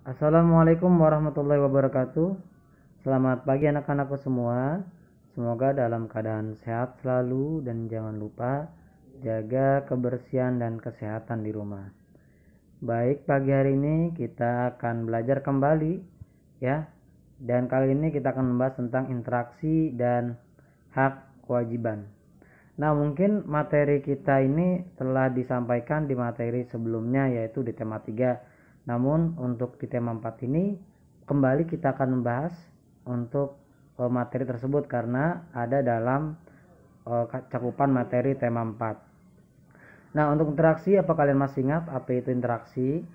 Assalamualaikum warahmatullahi wabarakatuh. Selamat pagi anak-anakku semua. Semoga dalam keadaan sehat selalu dan jangan lupa jaga kebersihan dan kesehatan di rumah. Baik, pagi hari ini kita akan belajar kembali ya. Dan kali ini kita akan membahas tentang interaksi dan hak kewajiban. Nah, mungkin materi kita ini telah disampaikan di materi sebelumnya, yaitu di tema 3. Namun untuk di tema 4 ini kembali kita akan membahas untuk materi tersebut karena ada dalam cakupan materi tema 4. Nah, untuk interaksi, apa kalian masih ingat apa itu interaksi?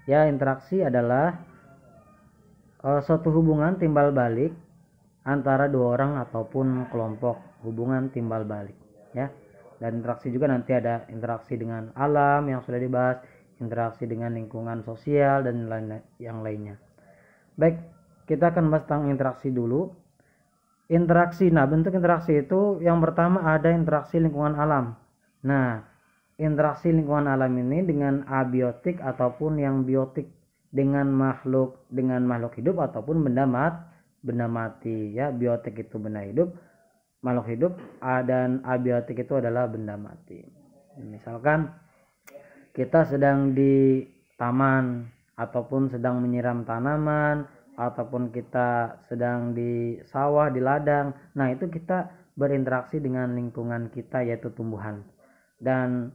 Ya, interaksi adalah suatu hubungan timbal balik antara dua orang ataupun kelompok, hubungan timbal balik ya. Dan interaksi juga nanti ada interaksi dengan alam yang sudah dibahas, interaksi dengan lingkungan sosial dan yang lainnya. Baik, kita akan bahas tentang interaksi dulu. Interaksi, nah bentuk interaksi itu yang pertama ada interaksi lingkungan alam. Nah, interaksi lingkungan alam ini dengan abiotik ataupun yang biotik, dengan makhluk hidup ataupun benda mati ya. Biotik itu benda hidup, makhluk hidup, dan abiotik itu adalah benda mati. Misalkan kita sedang di taman ataupun sedang menyiram tanaman ataupun kita sedang di sawah, di ladang. Nah, itu kita berinteraksi dengan lingkungan kita, yaitu tumbuhan. Dan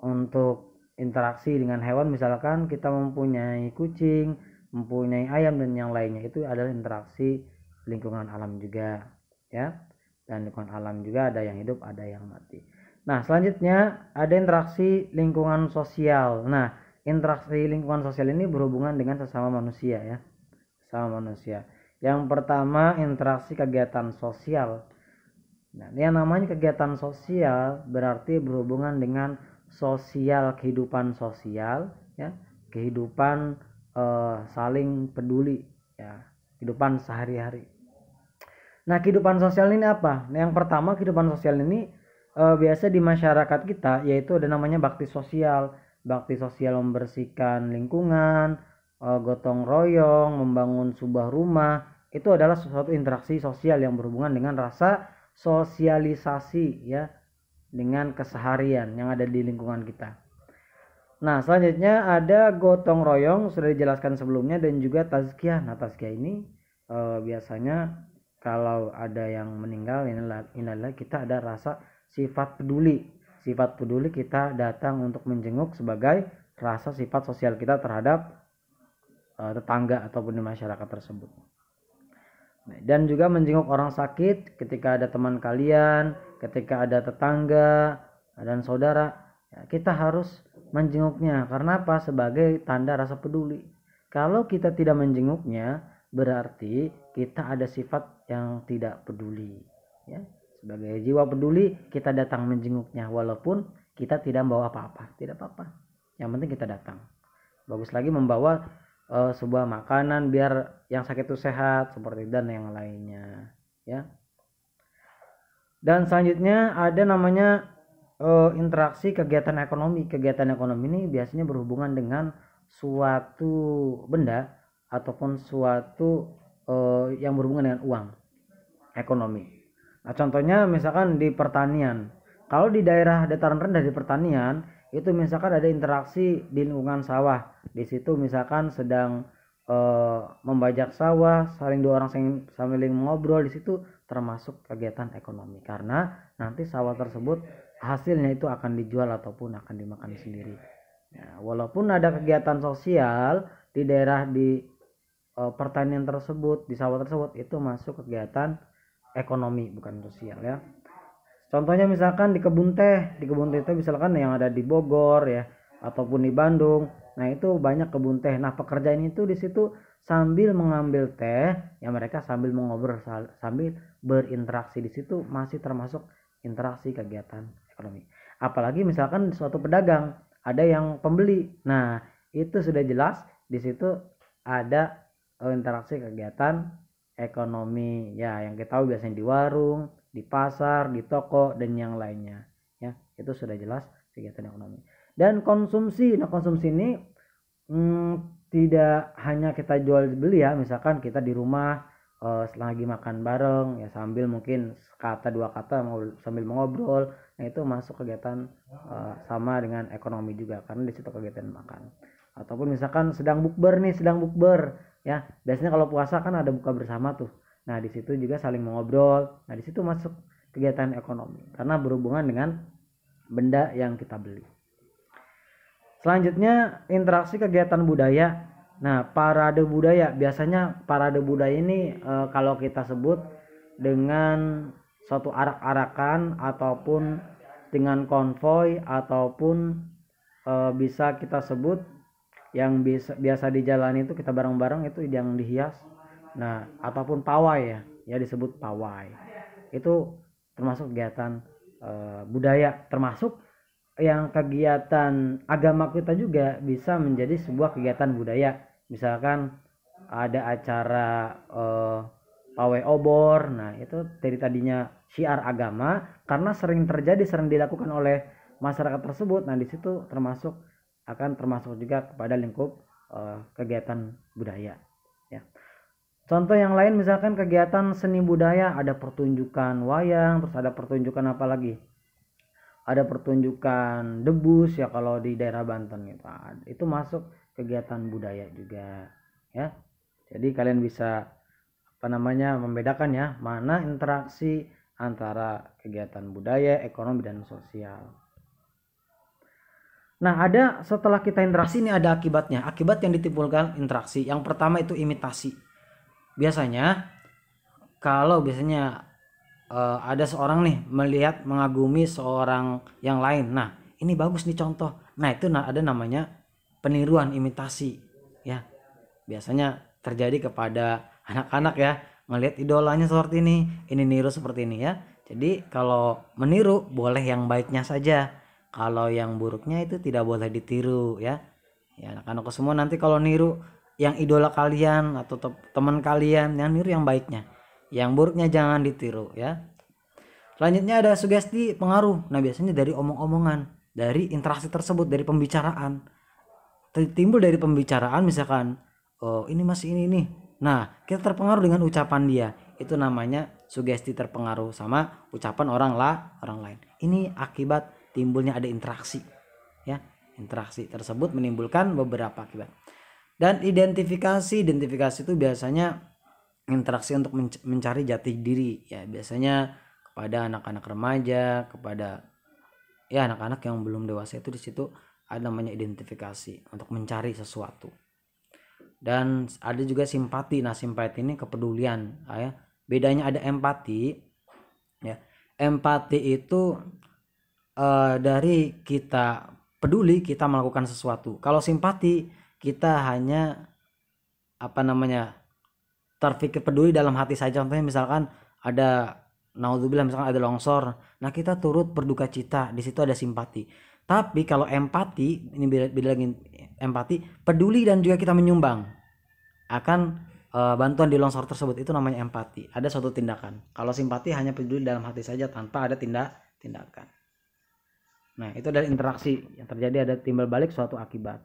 untuk interaksi dengan hewan, misalkan kita mempunyai kucing, mempunyai ayam dan yang lainnya, itu adalah interaksi lingkungan alam juga ya. Dan lingkungan alam juga ada yang hidup, ada yang mati. Nah, selanjutnya ada interaksi lingkungan sosial. Nah, interaksi lingkungan sosial ini berhubungan dengan sesama manusia ya. Sesama manusia. Yang pertama, interaksi kegiatan sosial. Nah, yang namanya kegiatan sosial berarti berhubungan dengan sosial, kehidupan sosial ya, kehidupan saling peduli ya, kehidupan sehari-hari. Nah, kehidupan sosial ini apa? Nah, yang pertama, kehidupan sosial ini biasa di masyarakat kita yaitu ada namanya bakti sosial. Bakti sosial membersihkan lingkungan, gotong royong, membangun sebuah rumah, itu adalah suatu interaksi sosial yang berhubungan dengan rasa sosialisasi ya, dengan keseharian yang ada di lingkungan kita. Nah, selanjutnya ada gotong royong, sudah dijelaskan sebelumnya, dan juga tazkiyah. Nah, tazkiyah ini biasanya kalau ada yang meninggal, inilah kita ada rasa sifat peduli. Sifat peduli kita datang untuk menjenguk sebagai rasa sifat sosial kita terhadap tetangga ataupun di masyarakat tersebut. Dan juga menjenguk orang sakit ketika ada teman kalian, ketika ada tetangga dan saudara, ya, kita harus menjenguknya. Karena apa? Sebagai tanda rasa peduli. Kalau kita tidak menjenguknya, berarti kita ada sifat yang tidak peduli ya. Sebagai jiwa peduli, kita datang menjenguknya walaupun kita tidak membawa apa-apa, tidak apa-apa, yang penting kita datang. Bagus lagi membawa sebuah makanan biar yang sakit itu sehat, seperti dan yang lainnya ya. Dan selanjutnya ada namanya interaksi kegiatan ekonomi. Kegiatan ekonomi ini biasanya berhubungan dengan suatu benda ataupun suatu yang berhubungan dengan uang, ekonomi. Nah, contohnya misalkan di pertanian. Kalau di daerah dataran rendah di pertanian, itu misalkan ada interaksi di lingkungan sawah. Di situ misalkan sedang membajak sawah, saling dua orang saling ngobrol, di situ termasuk kegiatan ekonomi. Karena nanti sawah tersebut hasilnya itu akan dijual ataupun akan dimakan sendiri. Ya, walaupun ada kegiatan sosial di daerah di pertanian tersebut, di sawah tersebut, itu masuk kegiatan ekonomi bukan sosial ya. Contohnya misalkan di kebun teh itu misalkan yang ada di Bogor ya ataupun di Bandung. Nah, itu banyak kebun teh. Nah, pekerjaan itu di situ sambil mengambil teh ya, mereka sambil mengobrol, sambil berinteraksi, di situ masih termasuk interaksi kegiatan ekonomi. Apalagi misalkan suatu pedagang, ada yang pembeli. Nah, itu sudah jelas di situ ada interaksi kegiatan ekonomi ya, yang kita tahu biasanya di warung, di pasar, di toko dan yang lainnya ya. Itu sudah jelas kegiatan ekonomi. Dan konsumsi. Nah, konsumsi ini tidak hanya kita jual beli ya, misalkan kita di rumah lagi makan bareng ya, sambil mungkin kata dua kata sambil mengobrol, nah itu masuk kegiatan sama dengan ekonomi juga, karena di situ kegiatan makan. Ataupun misalkan sedang bukber ya, biasanya kalau puasa kan ada buka bersama tuh, nah di situ juga saling mengobrol, nah di situ masuk kegiatan ekonomi karena berhubungan dengan benda yang kita beli. Selanjutnya interaksi kegiatan budaya. Nah, parade budaya, biasanya parade budaya ini kalau kita sebut dengan suatu arak-arakan ataupun dengan konvoi, ataupun bisa kita sebut yang biasa dijalani itu kita bareng-bareng itu yang dihias. Nah, ataupun pawai ya disebut pawai. Itu termasuk kegiatan budaya, termasuk yang kegiatan agama kita juga bisa menjadi sebuah kegiatan budaya. Misalkan ada acara pawai obor, nah itu dari tadinya syiar agama, karena sering dilakukan oleh masyarakat tersebut, nah di situ termasuk juga kepada lingkup kegiatan budaya ya. Contoh yang lain misalkan kegiatan seni budaya, ada pertunjukan wayang, terus ada pertunjukan apa lagi, ada pertunjukan debus ya kalau di daerah Banten itu masuk kegiatan budaya juga ya. Jadi kalian bisa membedakan ya, mana interaksi antara kegiatan budaya, ekonomi, dan sosial. Nah, ada setelah kita interaksi ini ada akibatnya. Akibat yang ditimbulkan interaksi. Yang pertama itu imitasi. Biasanya ada seorang nih melihat mengagumi seorang yang lain. Nah, ini bagus nih contoh. Nah, itu ada namanya peniruan, imitasi ya. Biasanya terjadi kepada anak-anak ya, ngelihat idolanya seperti ini niru seperti ini ya. Jadi kalau meniru boleh yang baiknya saja, kalau yang buruknya itu tidak boleh ditiru ya. Ya, anak-anak semua nanti kalau niru yang idola kalian atau teman kalian, yang niru yang baiknya, yang buruknya jangan ditiru ya. Selanjutnya ada sugesti pengaruh. Nah, biasanya dari omong-omongan, dari interaksi tersebut, dari pembicaraan. Timbul dari pembicaraan misalkan, oh ini masih ini nih. Nah, kita terpengaruh dengan ucapan dia. Itu namanya sugesti terpengaruh sama ucapan orang lain. Ini akibat timbulnya ada interaksi. Ya, interaksi tersebut menimbulkan beberapa akibat. Dan identifikasi itu biasanya interaksi untuk mencari jati diri ya, biasanya kepada anak-anak remaja, kepada ya anak-anak yang belum dewasa, itu di situ ada namanya identifikasi untuk mencari sesuatu. Dan ada juga simpati. Nah, simpati ini kepedulian ya. Bedanya ada empati ya. Empati itu dari kita peduli, kita melakukan sesuatu. Kalau simpati kita hanya terpikir peduli dalam hati saja. Contohnya misalkan ada naudzubillah, misalkan ada longsor, nah kita turut berduka cita, di situ ada simpati. Tapi kalau empati, ini beda lagi. Empati peduli dan juga kita menyumbang akan bantuan di longsor tersebut, itu namanya empati, ada suatu tindakan. Kalau simpati hanya peduli dalam hati saja tanpa ada tindakan. Nah, itu adalah interaksi yang terjadi, ada timbal balik suatu akibat.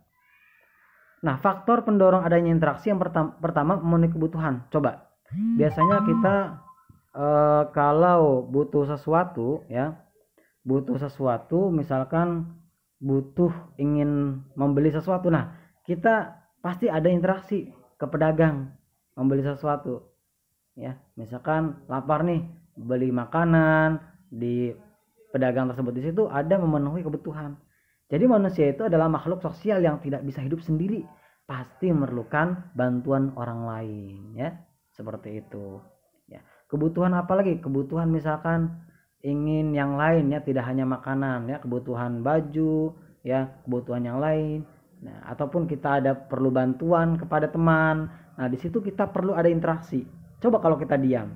Nah, faktor pendorong adanya interaksi yang pertama memenuhi kebutuhan. Coba, biasanya kita kalau butuh sesuatu ya, misalkan ingin membeli sesuatu, nah kita pasti ada interaksi ke pedagang membeli sesuatu ya. Misalkan lapar nih, beli makanan di pedagang tersebut, di situ ada memenuhi kebutuhan. Jadi manusia itu adalah makhluk sosial yang tidak bisa hidup sendiri, pasti memerlukan bantuan orang lain ya, seperti itu ya. Kebutuhan apalagi? Kebutuhan misalkan ingin yang lain ya, tidak hanya makanan ya, kebutuhan baju ya, kebutuhan yang lain. Nah, ataupun kita ada perlu bantuan kepada teman, nah di situ kita perlu ada interaksi. Coba kalau kita diam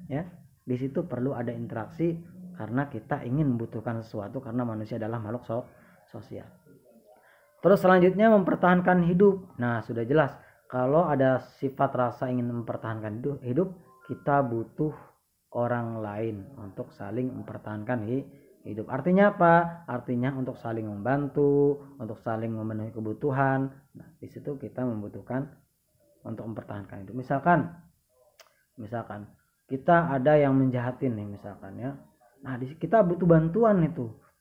ya, di situ perlu ada interaksi karena kita ingin membutuhkan sesuatu, karena manusia adalah makhluk sosial. Terus selanjutnya mempertahankan hidup. Nah, sudah jelas kalau ada sifat rasa ingin mempertahankan hidup, kita butuh orang lain untuk saling mempertahankan hidup. Artinya apa? Artinya untuk saling membantu, untuk saling memenuhi kebutuhan. Nah, di situ kita membutuhkan untuk mempertahankan hidup. Misalkan kita ada yang menjahatin nih misalkan ya. Nah, kita butuh bantuan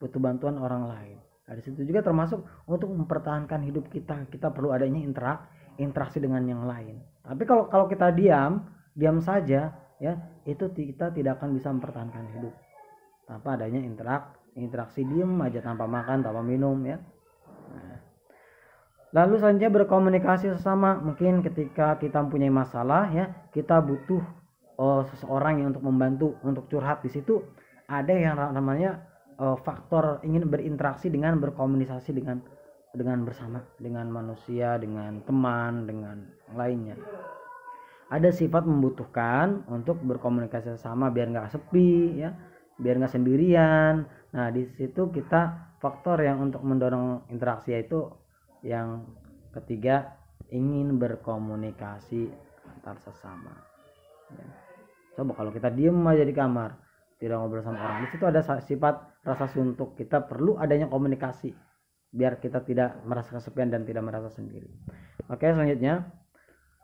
butuh bantuan orang lain. Nah, di situ juga termasuk untuk mempertahankan hidup kita. Kita perlu adanya interaksi dengan yang lain. Tapi kalau kita diam saja ya, itu kita tidak akan bisa mempertahankan hidup. Tanpa adanya interaksi diam aja tanpa makan, tanpa minum ya. Nah, lalu selanjutnya berkomunikasi sesama. Mungkin ketika kita mempunyai masalah ya, kita butuh seseorang yang untuk membantu, untuk curhat. Di situ ada yang namanya faktor ingin berinteraksi dengan berkomunikasi dengan bersama, dengan manusia, dengan teman, dengan lainnya. Ada sifat membutuhkan untuk berkomunikasi sesama biar nggak sepi ya, biar nggak sendirian. Nah, di situ kita faktor yang untuk mendorong interaksi itu yang ketiga, ingin berkomunikasi antar sesama ya. Coba kalau kita diem aja di kamar, tidak ngobrol sama orang, di situ ada sifat rasa suntuk. Kita perlu adanya komunikasi biar kita tidak merasa kesepian dan tidak merasa sendiri. Oke, selanjutnya.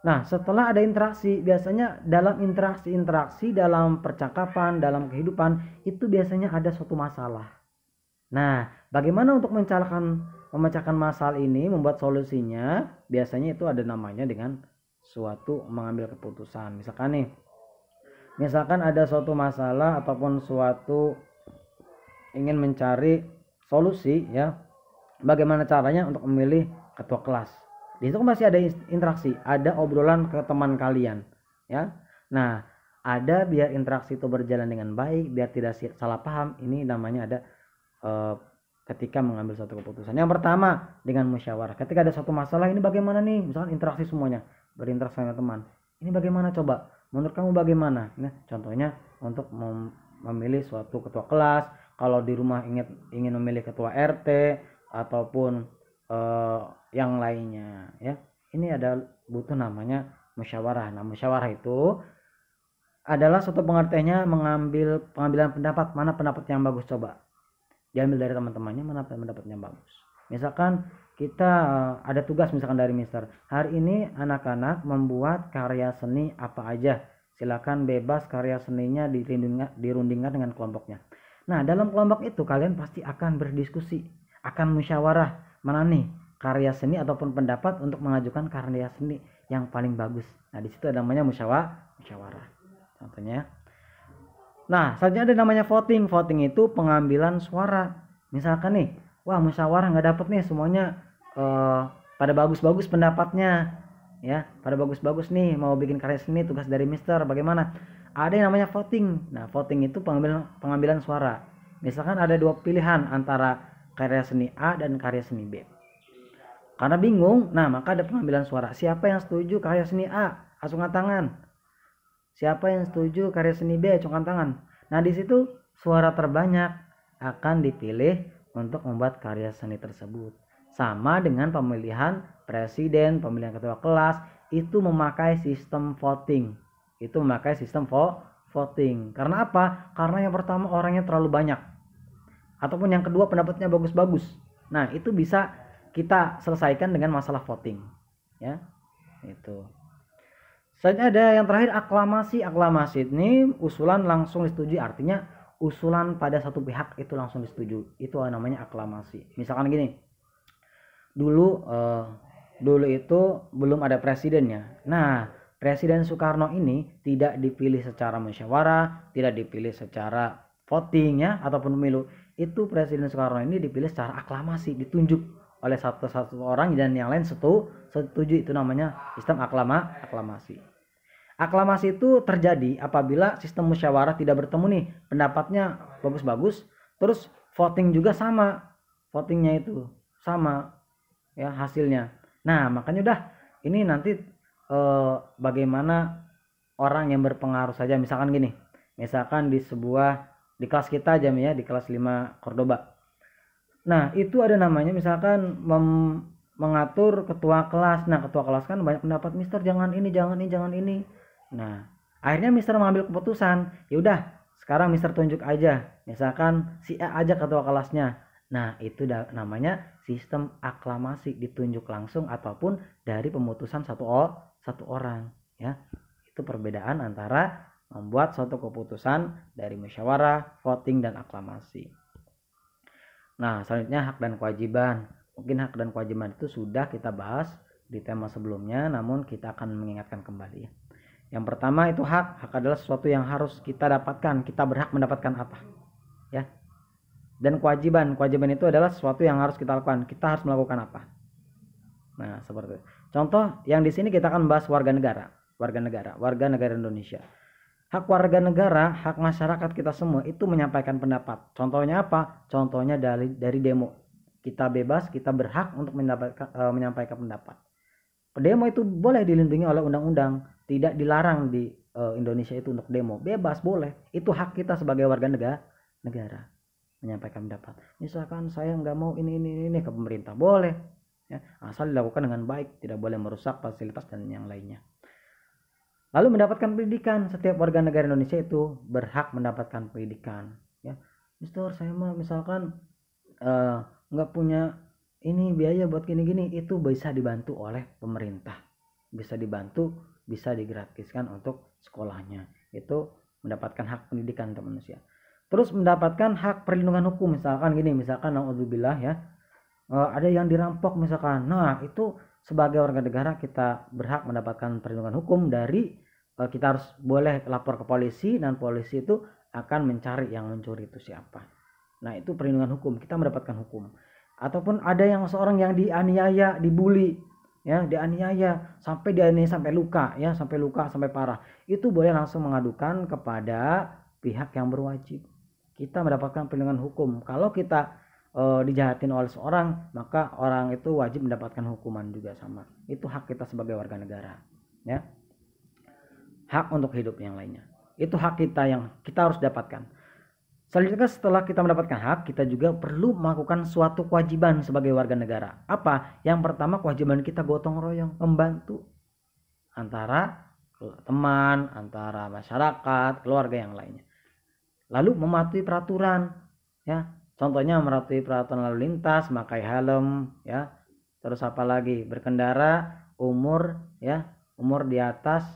Nah, setelah ada interaksi, biasanya dalam interaksi dalam percakapan, dalam kehidupan, itu biasanya ada suatu masalah. Nah, bagaimana untuk memecahkan masalah ini, membuat solusinya? Biasanya itu ada namanya dengan suatu mengambil keputusan. Misalkan ada suatu masalah ataupun suatu ingin mencari solusi ya, bagaimana caranya untuk memilih ketua kelas. Di situ masih ada interaksi, ada obrolan ke teman kalian ya. Nah, ada biar interaksi itu berjalan dengan baik, biar tidak salah paham. Ini namanya ada ketika mengambil suatu keputusan. Yang pertama dengan musyawarah. Ketika ada suatu masalah, ini bagaimana nih? Misalkan interaksi semuanya, berinteraksi dengan teman. Ini bagaimana coba? Menurut kamu bagaimana? Nah, contohnya untuk memilih suatu ketua kelas. Kalau di rumah ingin memilih ketua RT ataupun yang lainnya ya, ini ada butuh namanya musyawarah. Nah, musyawarah itu adalah suatu pengertiannya pengambilan pendapat. Mana pendapat yang bagus, coba diambil dari teman-temannya, mana pendapat yang bagus. Misalkan kita ada tugas misalkan dari mister, hari ini anak-anak membuat karya seni apa aja, silakan bebas karya seninya dirundingkan dengan kelompoknya. Nah, dalam kelompok itu kalian pasti akan berdiskusi, akan musyawarah mana nih karya seni ataupun pendapat untuk mengajukan karya seni yang paling bagus. Nah, di situ ada namanya musyawarah. Contohnya. Nah, selanjutnya ada namanya voting. Voting itu pengambilan suara. Misalkan nih, wah musyawarah nggak dapet nih semuanya pada bagus-bagus pendapatnya ya, pada bagus-bagus nih mau bikin karya seni tugas dari mister, bagaimana? Ada yang namanya voting. Nah, voting itu pengambilan suara. Misalkan ada dua pilihan antara karya seni A dan karya seni B. Karena bingung, nah maka ada pengambilan suara. Siapa yang setuju karya seni A? Acungkan tangan. Siapa yang setuju karya seni B? Acungkan tangan. Nah, di situ suara terbanyak akan dipilih untuk membuat karya seni tersebut. Sama dengan pemilihan presiden, pemilihan ketua kelas, itu memakai sistem voting. Itu memakai sistem voting. Karena apa? Karena yang pertama orangnya terlalu banyak. Ataupun yang kedua pendapatnya bagus-bagus. Nah, itu bisa kita selesaikan dengan masalah voting ya. Itu. Selanjutnya ada yang terakhir aklamasi. Aklamasi ini usulan langsung disetujui, artinya usulan pada satu pihak itu langsung disetujui. Itu namanya aklamasi. Misalkan gini. Dulu itu belum ada presidennya. Nah, Presiden Soekarno ini tidak dipilih secara musyawarah, tidak dipilih secara voting ya ataupun pemilu. Itu Presiden Soekarno ini dipilih secara aklamasi, ditunjuk oleh satu orang dan yang lain setuju. Itu namanya sistem aklamasi. Aklamasi itu terjadi apabila sistem musyawarah tidak bertemu nih, pendapatnya bagus-bagus, terus voting juga sama, votingnya itu sama ya hasilnya. Nah, makanya udah ini nanti bagaimana orang yang berpengaruh saja. Misalkan gini, misalkan di kelas kita aja ya, di kelas 5 Cordoba. Nah, itu ada namanya misalkan mengatur ketua kelas. Nah, ketua kelas kan banyak pendapat, mister jangan ini, jangan ini, jangan ini. Nah, akhirnya mister mengambil keputusan, ya udah sekarang Mister tunjuk aja, misalkan si A aja ketua kelasnya. Nah, itu namanya sistem aklamasi, ditunjuk langsung ataupun dari pemutusan satu orang, ya. Itu perbedaan antara membuat suatu keputusan dari musyawarah, voting, dan aklamasi. Nah, selanjutnya hak dan kewajiban. Mungkin hak dan kewajiban itu sudah kita bahas di tema sebelumnya, namun kita akan mengingatkan kembali. Yang pertama itu hak. Hak adalah sesuatu yang harus kita dapatkan. Kita berhak mendapatkan apa, ya. Dan kewajiban itu adalah sesuatu yang harus kita lakukan. Kita harus melakukan apa. Nah, seperti itu. Contoh yang di sini kita akan bahas warga negara Indonesia. Hak warga negara, hak masyarakat kita semua itu menyampaikan pendapat. Contohnya apa? Contohnya dari demo. Kita bebas, kita berhak untuk menyampaikan pendapat. Demo itu boleh dilindungi oleh undang-undang, tidak dilarang di Indonesia itu untuk demo, bebas boleh. Itu hak kita sebagai warga negara menyampaikan pendapat. Misalkan saya nggak mau ini ke pemerintah, boleh, ya, asal dilakukan dengan baik, tidak boleh merusak fasilitas dan yang lainnya. Lalu mendapatkan pendidikan, setiap warga negara Indonesia itu berhak mendapatkan pendidikan, ya. Mister, saya mah misalkan nggak punya ini biaya buat gini-gini, itu bisa dibantu oleh pemerintah, bisa dibantu, bisa digratiskan untuk sekolahnya. Itu mendapatkan hak pendidikan untuk manusia. Terus mendapatkan hak perlindungan hukum, misalkan gini, misalkan naudzubillah, ya, ada yang dirampok misalkan. Nah, itu sebagai warga negara kita berhak mendapatkan perlindungan hukum dari kita harus boleh lapor ke polisi, dan polisi itu akan mencari yang mencuri itu siapa. Nah, itu perlindungan hukum, kita mendapatkan hukum. Ataupun ada yang seorang yang dianiaya, dibully, ya, dianiaya sampai luka, ya, sampai parah. Itu boleh langsung mengadukan kepada pihak yang berwajib. Kita mendapatkan perlindungan hukum. Kalau kita dijahatin oleh seorang, maka orang itu wajib mendapatkan hukuman juga sama. Itu hak kita sebagai warga negara, ya. Hak untuk hidup yang lainnya. Itu hak kita yang kita harus dapatkan. Selanjutnya, setelah kita mendapatkan hak, kita juga perlu melakukan suatu kewajiban sebagai warga negara. Apa? Yang pertama, kewajiban kita gotong royong, membantu antara teman, antara masyarakat, keluarga yang lainnya. Lalu mematuhi peraturan, ya. Contohnya mematuhi peraturan lalu lintas, memakai helm, ya. Terus apa lagi? Berkendara umur di atas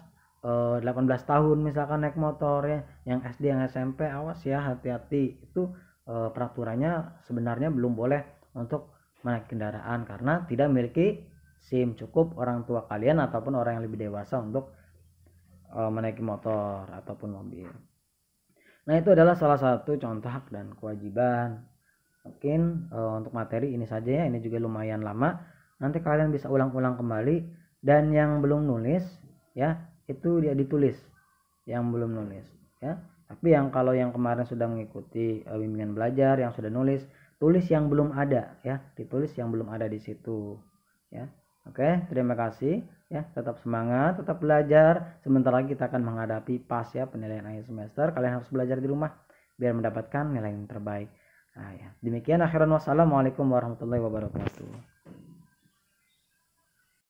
18 tahun misalkan naik motor, ya. Yang SD, yang SMP, awas ya, hati-hati. Itu peraturannya sebenarnya belum boleh untuk menaiki kendaraan karena tidak memiliki SIM. Cukup orang tua kalian ataupun orang yang lebih dewasa untuk menaiki motor ataupun mobil. Nah, itu adalah salah satu contoh hak dan kewajiban. Mungkin untuk materi ini saja, ya. Ini juga lumayan lama. Nanti kalian bisa ulang-ulang kembali. Dan yang belum nulis, ya, itu dia ditulis. Yang belum nulis, ya. Tapi kalau yang kemarin sudah mengikuti bimbingan belajar, yang sudah nulis, tulis yang belum ada, ya. Ditulis yang belum ada di situ, ya. Oke, terima kasih, ya. Tetap semangat, tetap belajar. Sebentar lagi kita akan menghadapi PAS, ya, penilaian akhir semester. Kalian harus belajar di rumah biar mendapatkan nilai yang terbaik. Nah, ya. Demikian, akhiran wassalamualaikum warahmatullahi wabarakatuh.